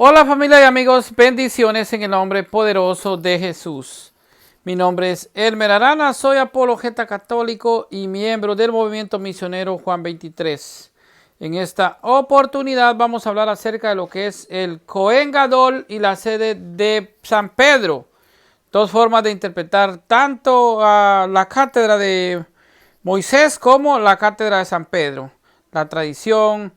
Hola familia y amigos, bendiciones en el nombre poderoso de Jesús. Mi nombre es Elmer Arana, soy apologeta católico y miembro del movimiento misionero Juan 23. En esta oportunidad vamos a hablar acerca de lo que es el Cohen Gadol y la sede de San Pedro. Dos formas de interpretar tanto la cátedra de Moisés como la cátedra de San Pedro. La tradición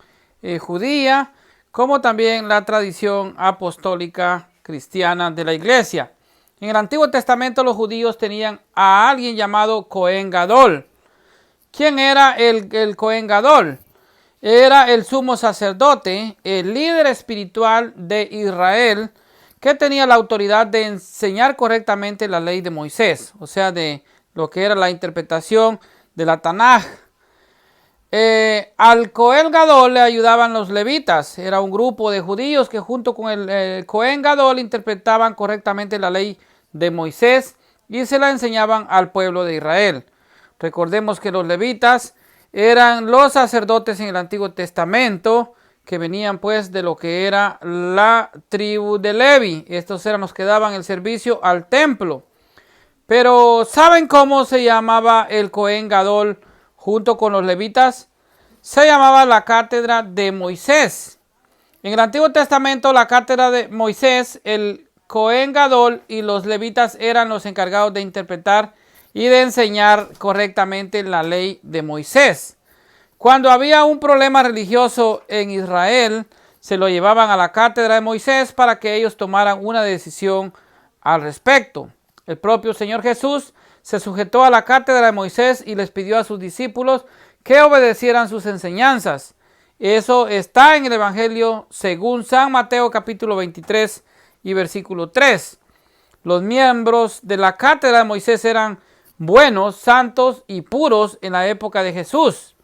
judía como también la tradición apostólica cristiana de la iglesia. En el Antiguo Testamento los judíos tenían a alguien llamado Cohen Gadol. ¿Quién era el Cohen Gadol? Era el sumo sacerdote, el líder espiritual de Israel, que tenía la autoridad de enseñar correctamente la ley de Moisés, o sea, de lo que era la interpretación de la Tanaj. Al Cohen Gadol le ayudaban los levitas. Era un grupo de judíos que junto con el Cohen Gadol interpretaban correctamente la ley de Moisés y se la enseñaban al pueblo de Israel. Recordemos que los levitas eran los sacerdotes en el Antiguo Testamento que venían pues de lo que era la tribu de Levi. Estos eran los que daban el servicio al templo. Pero ¿saben cómo se llamaba el Cohen Gadol junto con los levitas? Se llamaba la cátedra de Moisés. En el Antiguo Testamento, la cátedra de Moisés, el Cohen Gadol y los levitas eran los encargados de interpretar y de enseñar correctamente la ley de Moisés. Cuando había un problema religioso en Israel, se lo llevaban a la cátedra de Moisés para que ellos tomaran una decisión al respecto. El propio Señor Jesús se sujetó a la cátedra de Moisés y les pidió a sus discípulos que obedecieran sus enseñanzas. Eso está en el Evangelio según San Mateo capítulo 23 y versículo 3. Los miembros de la cátedra de Moisés eran buenos, santos y puros en la época de Jesús.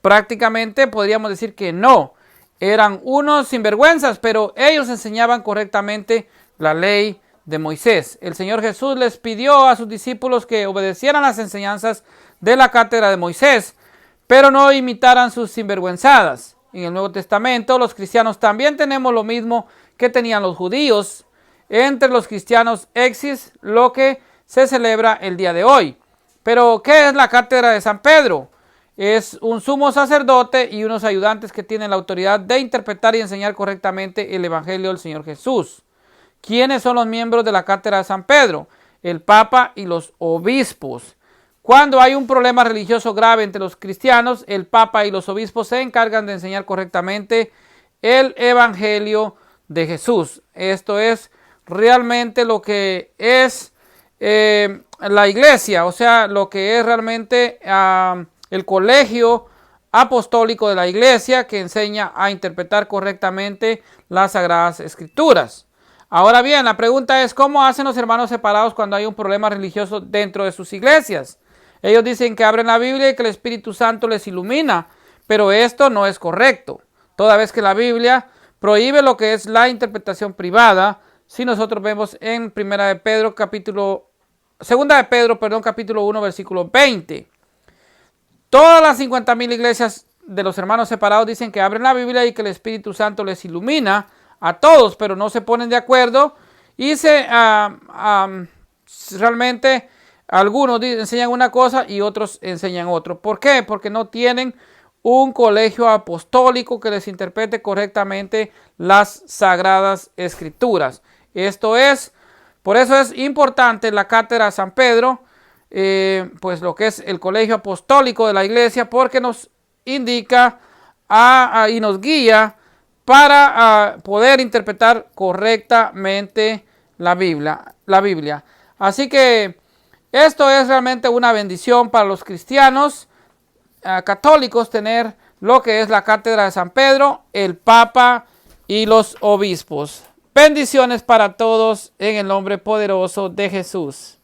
Prácticamente podríamos decir que no. Eran unos sinvergüenzas, pero ellos enseñaban correctamente la ley de Moisés. El Señor Jesús les pidió a sus discípulos que obedecieran las enseñanzas de la cátedra de Moisés, pero no imitaran sus sinvergüenzadas. En el Nuevo Testamento los cristianos también tenemos lo mismo que tenían los judíos. Entre los cristianos existe lo que se celebra el día de hoy. Pero ¿qué es la cátedra de San Pedro? Es un sumo sacerdote y unos ayudantes que tienen la autoridad de interpretar y enseñar correctamente el Evangelio del Señor Jesús. ¿Quiénes son los miembros de la cátedra de San Pedro? El Papa y los obispos. Cuando hay un problema religioso grave entre los cristianos, el Papa y los obispos se encargan de enseñar correctamente el Evangelio de Jesús. Esto es realmente lo que es la iglesia, o sea, lo que es realmente el colegio apostólico de la iglesia que enseña a interpretar correctamente las Sagradas Escrituras. Ahora bien, la pregunta es, ¿cómo hacen los hermanos separados cuando hay un problema religioso dentro de sus iglesias? Ellos dicen que abren la Biblia y que el Espíritu Santo les ilumina, pero esto no es correcto. Toda vez que la Biblia prohíbe lo que es la interpretación privada, si nosotros vemos en 2 de Pedro capítulo 1, versículo 20. Todas las 50,000 iglesias de los hermanos separados dicen que abren la Biblia y que el Espíritu Santo les ilumina a todos, pero no se ponen de acuerdo y realmente algunos enseñan una cosa y otros enseñan otro. ¿Por qué? Porque no tienen un colegio apostólico que les interprete correctamente las Sagradas Escrituras. Por eso es importante la cátedra de San Pedro, pues lo que es el colegio apostólico de la iglesia, porque nos indica y nos guía para poder interpretar correctamente la Biblia. Así que esto es realmente una bendición para los cristianos católicos, tener lo que es la cátedra de San Pedro, el Papa y los obispos. Bendiciones para todos en el nombre poderoso de Jesús.